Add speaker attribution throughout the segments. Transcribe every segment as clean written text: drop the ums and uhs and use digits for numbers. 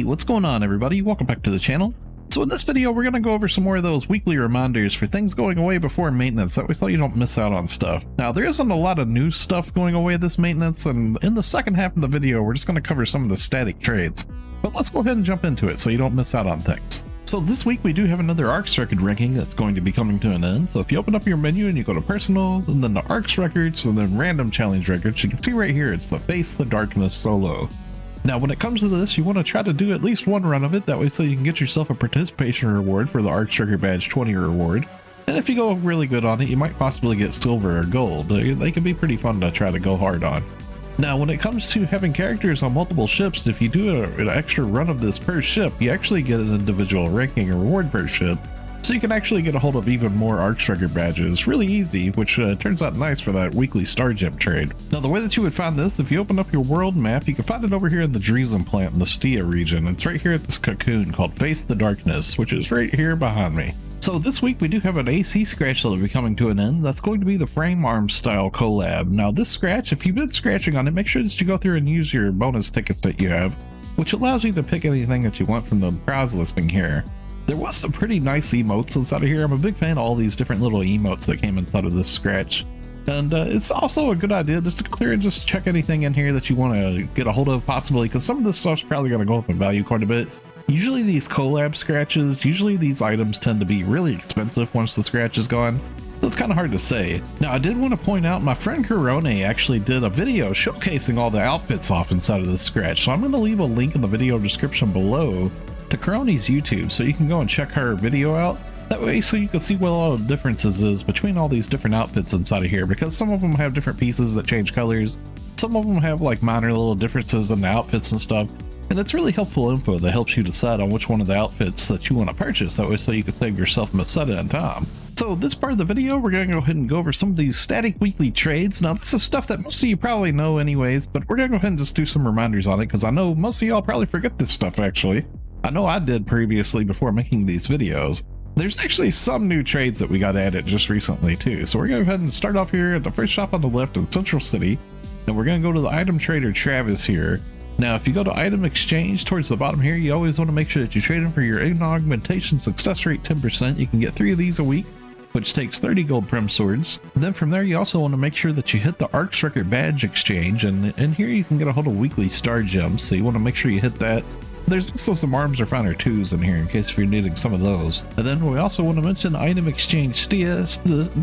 Speaker 1: what's going on everybody? Welcome back to the channel. So in this video we're going to go over some more of those weekly reminders for things going away before maintenance, that way so you don't miss out on stuff. Now there isn't a lot of new stuff going away this maintenance, and in the second half of the video we're just going to cover some of the static trades. But let's go ahead and jump into it so you don't miss out on things. So this week we do have another Arks record ranking that's going to be coming to an end. So if you open up your menu and you go to personal, and then the Arks records, and then random challenge records, you can see right here it's the Face the Darkness solo. Now when it comes to this, you want to try to do at least one run of it, that way so you can get yourself a participation reward for the Arks record badge 20 reward. And if you go really good on it, you might possibly get silver or gold. They can be pretty fun to try to go hard on. Now when it comes to having characters on multiple ships, if you do an extra run of this per ship, you actually get an individual ranking or reward per ship, so you can actually get a hold of even more Arks record badges really easy, which turns out nice for that weekly star gem trade. Now the way that you would find this, if you open up your world map, you can find it over here in the Dreesen plant in the Stia region. It's right here at this cocoon called Face the Darkness, which is right here behind me. So this week we do have an AC scratch that'll be coming to an end. That's going to be the frame arm style collab. Now this scratch, if you've been scratching on it, make sure that you go through and use your bonus tickets that you have, which allows you to pick anything that you want from the prize listing here. There was some pretty nice emotes inside of here. I'm a big fan of all these different little emotes that came inside of this scratch. And it's also a good idea just to clear and just check anything in here that you want to get a hold of possibly, because some of this stuff's probably going to go up in value quite a bit. Usually these collab scratches, usually these items tend to be really expensive once the scratch is gone. So it's kind of hard to say. Now I did want to point out my friend Corone actually did a video showcasing all the outfits off inside of this scratch. So I'm going to leave a link in the video description below to Corone's YouTube, so you can go and check her video out. That way so you can see what all the differences is between all these different outfits inside of here, because some of them have different pieces that change colors, some of them have like minor little differences in the outfits and stuff, and it's really helpful info that helps you decide on which one of the outfits that you want to purchase, that way so you can save yourself a set in time. So this part of the video we're going to go ahead and go over some of these static weekly trades. Now this is stuff that most of you probably know anyways, but we're going to go ahead and just do some reminders on it, because I know most of y'all probably forget this stuff actually. I know I did previously before making these videos. There's actually some new trades that we got added just recently too. So we're going to go ahead and start off here at the first shop on the left in Central City. And we're going to go to the item trader Travis here. Now if you go to item exchange towards the bottom here, you always want to make sure that you trade in for your N-Augmentation success rate 10%. You can get 3 of these a week, which takes 30 gold Prim swords. And then from there you also want to make sure that you hit the Arks record badge exchange, and in here you can get a hold of weekly star gems, so you want to make sure you hit that. There's also some arms refiner 2s in here in case if you're needing some of those. And then we also want to mention item exchange Stia.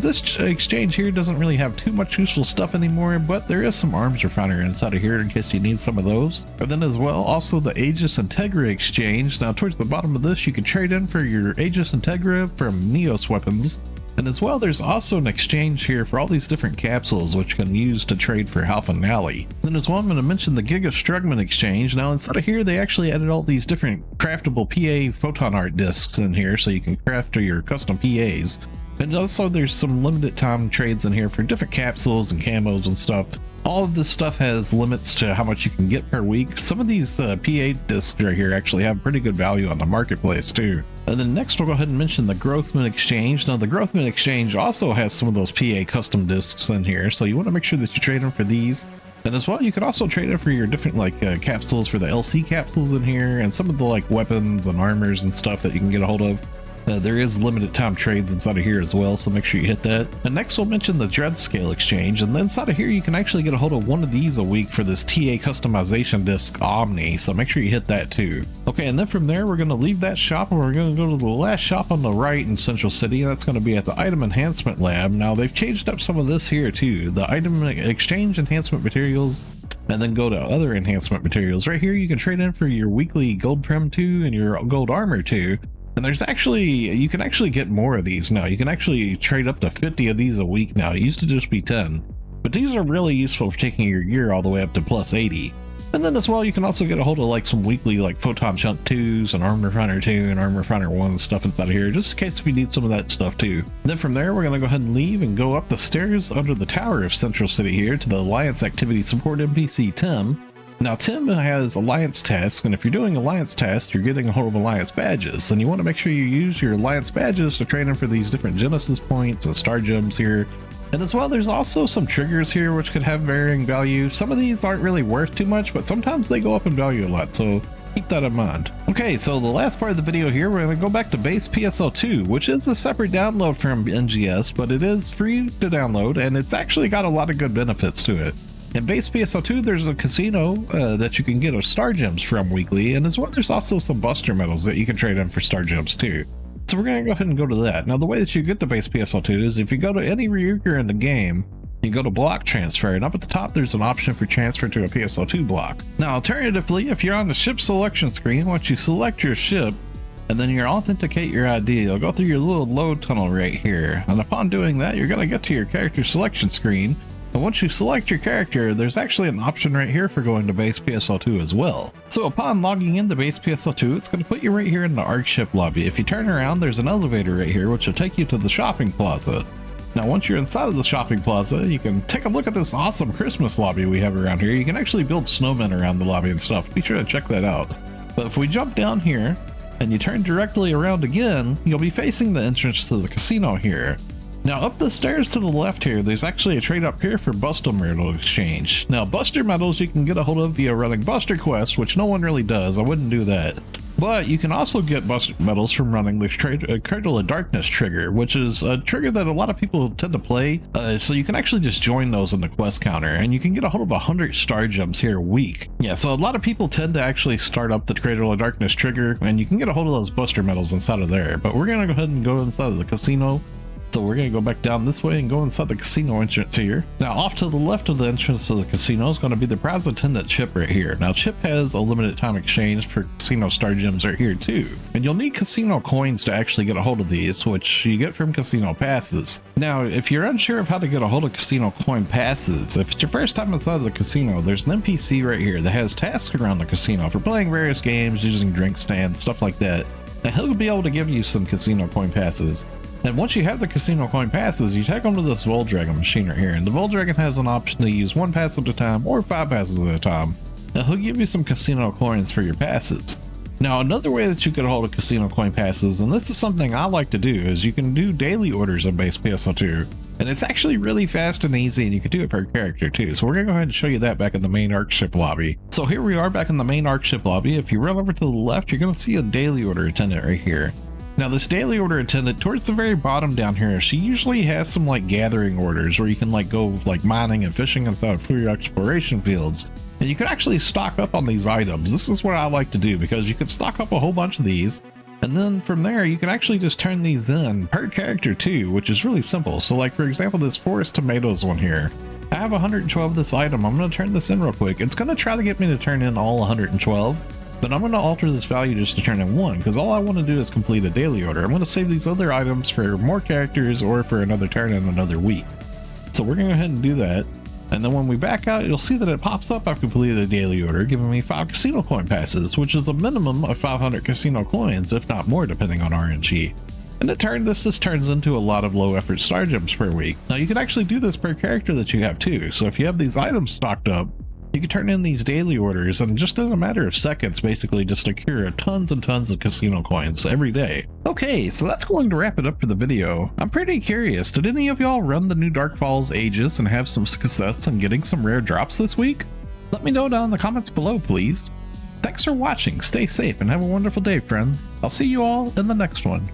Speaker 1: This exchange here doesn't really have too much useful stuff anymore, but there is some arms refiner inside of here in case you need some of those. And then as well, also the Aegis Integra exchange. Now towards the bottom of this, you can trade in for your Aegis Integra from Neos weapons. And as well, there's also an exchange here for all these different capsules, which you can use to trade for Half and Nally. Then as well, I'm going to mention the Giga Strugment exchange. Now inside of here, they actually added all these different craftable PA photon art discs in here, so you can craft your custom PAs. And also there's some limited time trades in here for different capsules and camos and stuff. All of this stuff has limits to how much you can get per week. Some of these PA discs right here actually have pretty good value on the marketplace too. And then next we'll go ahead and mention the Growthment Exchange. Now the Growthment Exchange also has some of those PA custom discs in here, so you want to make sure that you trade them for these. And as well, you can also trade it for your different like capsules for the LC capsules in here, and some of the like weapons and armors and stuff that you can get a hold of. There is limited time trades inside of here as well, so make sure you hit that. And next we'll mention the Dread Scale Exchange, and then inside of here you can actually get a hold of one of these a week for this TA customization disc Omni, so make sure you hit that too. Okay, and then from there we're going to leave that shop and we're going to go to the last shop on the right in Central City, and that's going to be at the Item Enhancement Lab. Now they've changed up some of this here too. The Item Exchange Enhancement Materials, and then go to other enhancement materials. Right here you can trade in for your weekly gold Prim 2 and your gold armor 2. And there's actually, you can actually get more of these now. You can actually trade up to 50 of these a week now. It used to just be 10. But these are really useful for taking your gear all the way up to plus 80. And then as well, you can also get a hold of like some weekly like Photon Chunk 2s and Armor Refiner 2 and Armor Refiner 1 and stuff inside of here, just in case if you need some of that stuff too. Then from there, we're going to go ahead and leave and go up the stairs under the tower of Central City here to the Alliance Activity Support NPC Tim. Now Tim has alliance tasks, and if you're doing alliance tasks, you're getting a hold of alliance badges, and you want to make sure you use your alliance badges to trade in for these different genesis points and star gems here. And as well, there's also some triggers here which could have varying value. Some of these aren't really worth too much, but sometimes they go up in value a lot, so keep that in mind. Okay, so the last part of the video here, we're going to go back to base PSO2, which is a separate download from NGS, but it is free to download, and it's actually got a lot of good benefits to it. In base PSO2, there's a casino that you can get star gems from weekly, and as well there's also some buster medals that you can trade in for star gems too. So we're going to go ahead and go to that. Now the way that you get to base PSO2 is if you go to any Ryuger in the game, you go to block transfer, and up at the top there's an option for transfer to a PSO2 block. Now alternatively, if you're on the ship selection screen, once you select your ship and then you authenticate your ID, you'll go through your little load tunnel right here, and upon doing that you're going to get to your character selection screen. And once you select your character, there's actually an option right here for going to base PSO2 as well. So upon logging into base PSO2, it's going to put you right here in the Arks ship lobby. If you turn around, there's an elevator right here which will take you to the shopping plaza. Now once you're inside of the shopping plaza, you can take a look at this awesome Christmas lobby we have around here. You can actually build snowmen around the lobby and stuff. Be sure to check that out. But if we jump down here and you turn directly around again, you'll be facing the entrance to the casino here. Now up the stairs to the left here, there's actually a trade up here for Buster Medal Exchange. Now Buster Medals you can get a hold of via running Buster Quests, which no one really does. I wouldn't do that. But you can also get Buster Medals from running the Cradle of Darkness trigger, which is a trigger that a lot of people tend to play. So you can actually just join those in the quest counter, and you can get a hold of 100 star gems here a week. Yeah, so a lot of people tend to actually start up the Cradle of Darkness trigger, and you can get a hold of those Buster Medals inside of there. But we're going to go ahead and go inside of the casino. So we're going to go back down this way and go inside the casino entrance here. Now off to the left of the entrance to the casino is going to be the prize attendant chip right here. Now chip has a limited time exchange for casino star gems right here too. And you'll need casino coins to actually get a hold of these, which you get from casino passes. Now if you're unsure of how to get a hold of casino coin passes, if it's your first time inside of the casino, there's an NPC right here that has tasks around the casino for playing various games, using drink stands, stuff like that. And he'll be able to give you some casino coin passes. And once you have the casino coin passes, you take them to this Voldragon machine right here, and the Voldragon has an option to use 1 pass at a time or 5 passes at a time. And he'll give you some casino coins for your passes. Now another way that you can hold a casino coin passes, and this is something I like to do, is you can do daily orders on base PSO2. And it's actually really fast and easy, and you can do it per character too. So we're going to go ahead and show you that back in the main Ark ship lobby. So here we are back in the main Ark ship lobby. If you run over to the left, you're going to see a daily order attendant right here. Now this daily order attendant, towards the very bottom down here, she usually has some like gathering orders where you can like go like mining and fishing inside of free exploration fields. And you can actually stock up on these items. This is what I like to do, because you can stock up a whole bunch of these. And then from there, you can actually just turn these in per character too, which is really simple. So like for example, this forest tomatoes one here. I have 112 of this item. I'm going to turn this in real quick. It's going to try to get me to turn in all 112. But I'm going to alter this value just to turn in 1, because all I want to do is complete a daily order. I'm going to save these other items for more characters or for another turn in another week. So we're going to go ahead and do that. And then when we back out, you'll see that it pops up I've completed a daily order, giving me 5 casino coin passes, which is a minimum of 500 casino coins, if not more, depending on RNG. And this just turns into a lot of low effort star gems per week. Now you can actually do this per character that you have too. So if you have these items stocked up, you can turn in these daily orders, and just in a matter of seconds, basically just accrue tons and tons of casino coins every day. Okay, so that's going to wrap it up for the video. I'm pretty curious, did any of y'all run the new Dark Falls Aegis and have some success in getting some rare drops this week? Let me know down in the comments below, please. Thanks for watching, stay safe, and have a wonderful day, friends. I'll see you all in the next one.